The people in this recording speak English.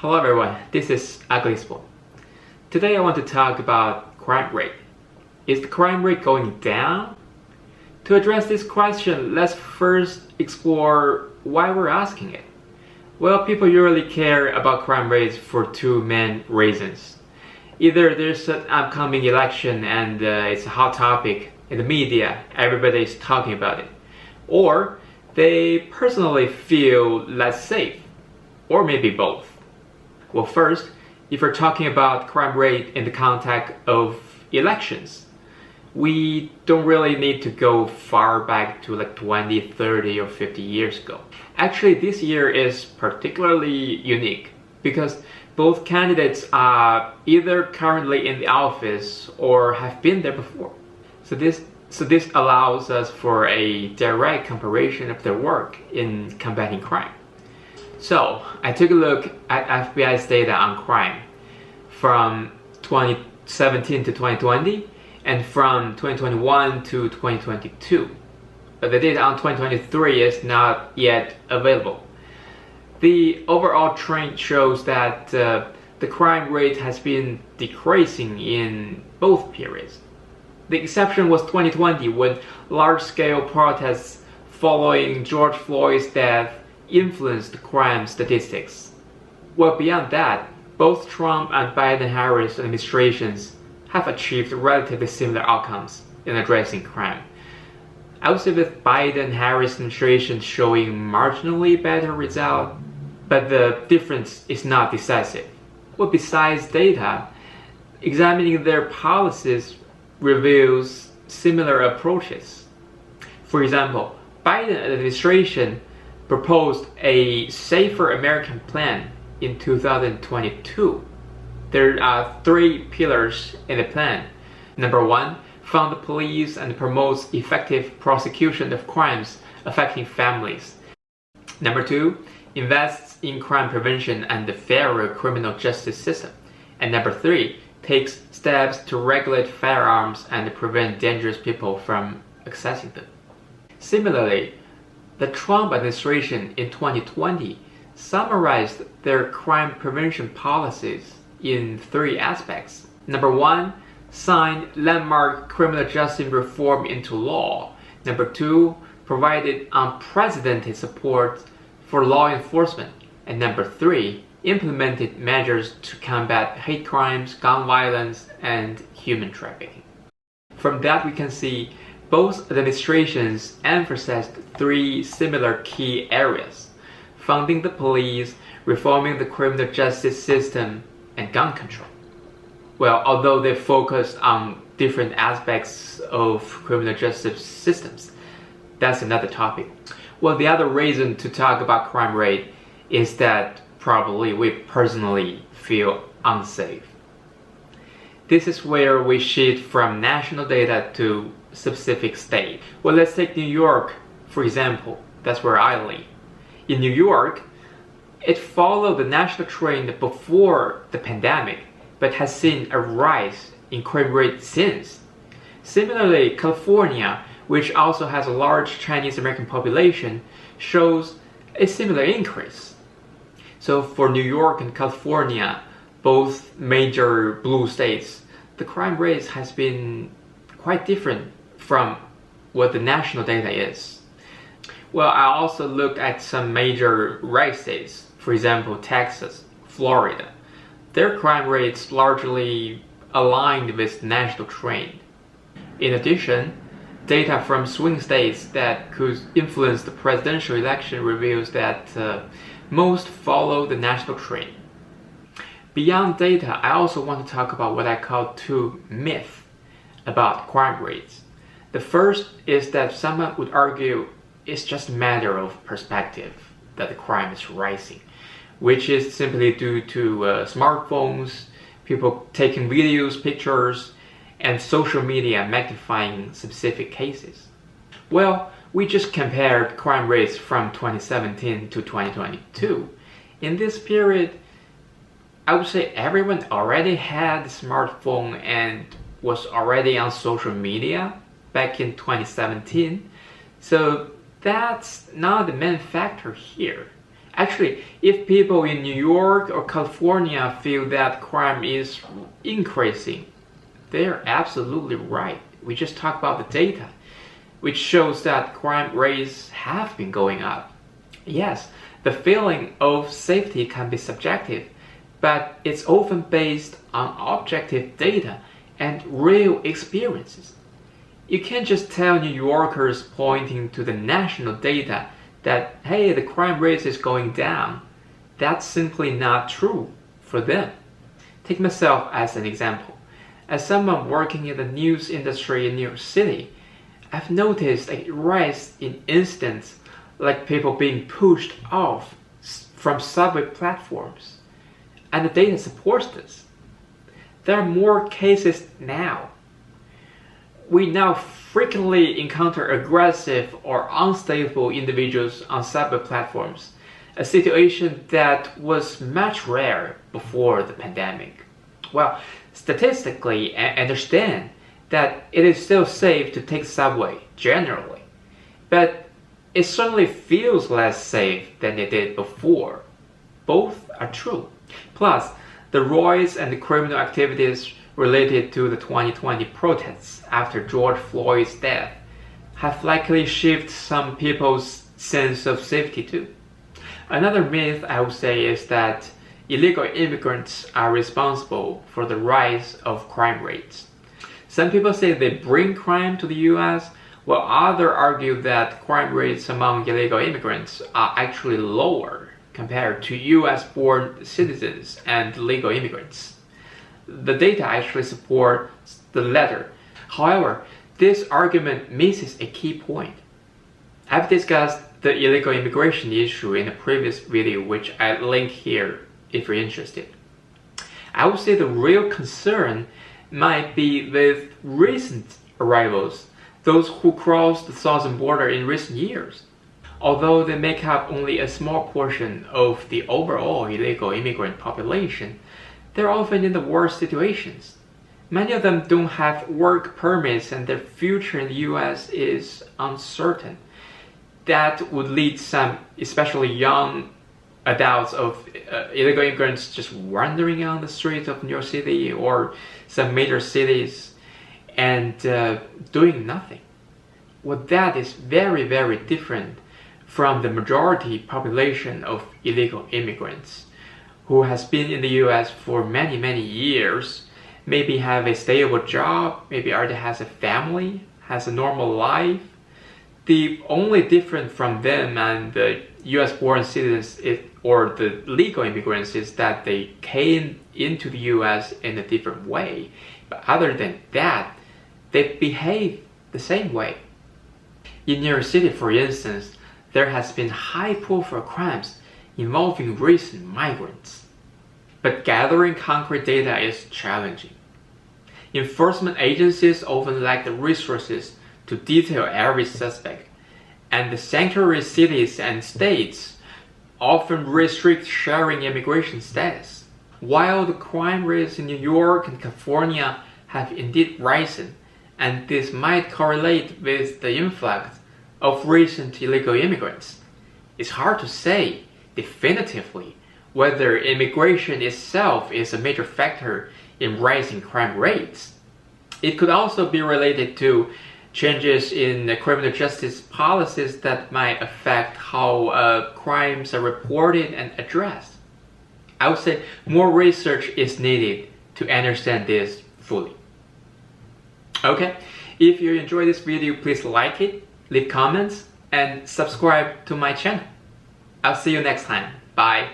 Hello everyone, this is Ugly Sport. Today I want to talk about crime rate. Is the crime rate going down? To address this question, let's first explore why we're asking it. Well, people usually care about crime rates for two main reasons. Either there's an upcoming election and it's a hot topic in the media, everybody is talking about it. Or they personally feel less safe, or maybe both. Well, first, if we're talking about crime rate in the context of elections, we don't really need to go far back to like 20, 30 or 50 years ago. Actually, this year is particularly unique because both candidates are either currently in the office or have been there before. So this allows us for a direct comparison of their work in combating crime. So I took a look at FBI's data on crime from 2017 to 2020 and from 2021 to 2022. But the data on 2023 is not yet available. The overall trend shows that the crime rate has been decreasing in both periods. The exception was 2020 when large-scale protests following George Floyd's death influenced crime statistics. Well, beyond that, both Trump and Biden-Harris administrations have achieved relatively similar outcomes in addressing crime. I would say with Biden-Harris administration showing marginally better results, but the difference is not decisive. Well, besides data, examining their policies reveals similar approaches. For example, Biden administration proposed a Safer American plan in 2022. There are three pillars in the plan. Number one, fund the police and promotes effective prosecution of crimes affecting families. Number two, invests in crime prevention and the fairer criminal justice system. And number three, takes steps to regulate firearms and prevent dangerous people from accessing them. Similarly, the Trump administration in 2020 summarized their crime prevention policies in three aspects. Number one, signed landmark criminal justice reform into law. Number two, provided unprecedented support for law enforcement. And number three, implemented measures to combat hate crimes, gun violence, and human trafficking. From that we can see both administrations emphasized three similar key areas: funding the police, reforming the criminal justice system, and gun control. Well, although they focused on different aspects of criminal justice systems, that's another topic. Well, the other reason to talk about crime rate is that probably we personally feel unsafe. This is where we shift from national data to specific state. Well, let's take New York, for example. That's where I live. In New York, it followed the national trend before the pandemic, but has seen a rise in crime rate since. Similarly, California, which also has a large Chinese American population, shows a similar increase. So for New York and California, both major blue states, the crime rate has been quite different from what the national data is. Well, I also looked at some major red states, for example, Texas, Florida. Their crime rates largely aligned with the national trend. In addition, data from swing states that could influence the presidential election reveals that most follow the national trend. Beyond data, I also want to talk about what I call two myths about crime rates. The first is that someone would argue it's just a matter of perspective that the crime is rising, which is simply due to smartphones, people taking videos, pictures, and social media magnifying specific cases. Well, we just compared crime rates from 2017 to 2022. In this period, I would say everyone already had a smartphone and was already on social media back in 2017. So that's not the main factor here. Actually, if people in New York or California feel that crime is increasing, they're absolutely right. We just talked about the data, which shows that crime rates have been going up. Yes, the feeling of safety can be subjective, but it's often based on objective data and real experiences. You can't just tell New Yorkers pointing to the national data that, hey, the crime rate is going down. That's simply not true for them. Take myself as an example. As someone working in the news industry in New York City, I've noticed a rise in incidents like people being pushed off from subway platforms. And the data supports this. There are more cases now. We now frequently encounter aggressive or unstable individuals on subway platforms, a situation that was much rarer before the pandemic. Well, statistically, I understand that it is still safe to take subway generally, but it certainly feels less safe than it did before. Both are true. Plus, the rise and the criminal activities related to the 2020 protests after George Floyd's death have likely shifted some people's sense of safety too. Another myth I would say is that illegal immigrants are responsible for the rise of crime rates. Some people say they bring crime to the US, while others argue that crime rates among illegal immigrants are actually lower compared to US-born citizens and legal immigrants. The data actually supports the latter. However, this argument misses a key point. I've discussed the illegal immigration issue in a previous video, which I link here if you're interested. I would say the real concern might be with recent arrivals, those who crossed the southern border in recent years. Although they make up only a small portion of the overall illegal immigrant population, they're often in the worst situations. Many of them don't have work permits and their future in the US is uncertain. That would lead some, especially young adults of illegal immigrants, just wandering on the streets of New York City or some major cities and doing nothing. Well, that is very, very different from the majority population of illegal immigrants who has been in the US for many, many years, maybe have a stable job, maybe already has a family, has a normal life. The only difference from them and the US-born citizens or the legal immigrants is that they came into the US in a different way. But other than that, they behave the same way. In New York City, for instance, there has been high-profile crimes involving recent migrants. But gathering concrete data is challenging. Enforcement agencies often lack the resources to detail every suspect, and the sanctuary cities and states often restrict sharing immigration status. While the crime rates in New York and California have indeed risen, and this might correlate with the influx of recent illegal immigrants, it's hard to say definitively whether immigration itself is a major factor in rising crime rates. It could also be related to changes in criminal justice policies that might affect how crimes are reported and addressed. I would say more research is needed to understand this fully. Okay, if you enjoyed this video, please like it, leave comments, and subscribe to my channel. I'll see you next time. Bye.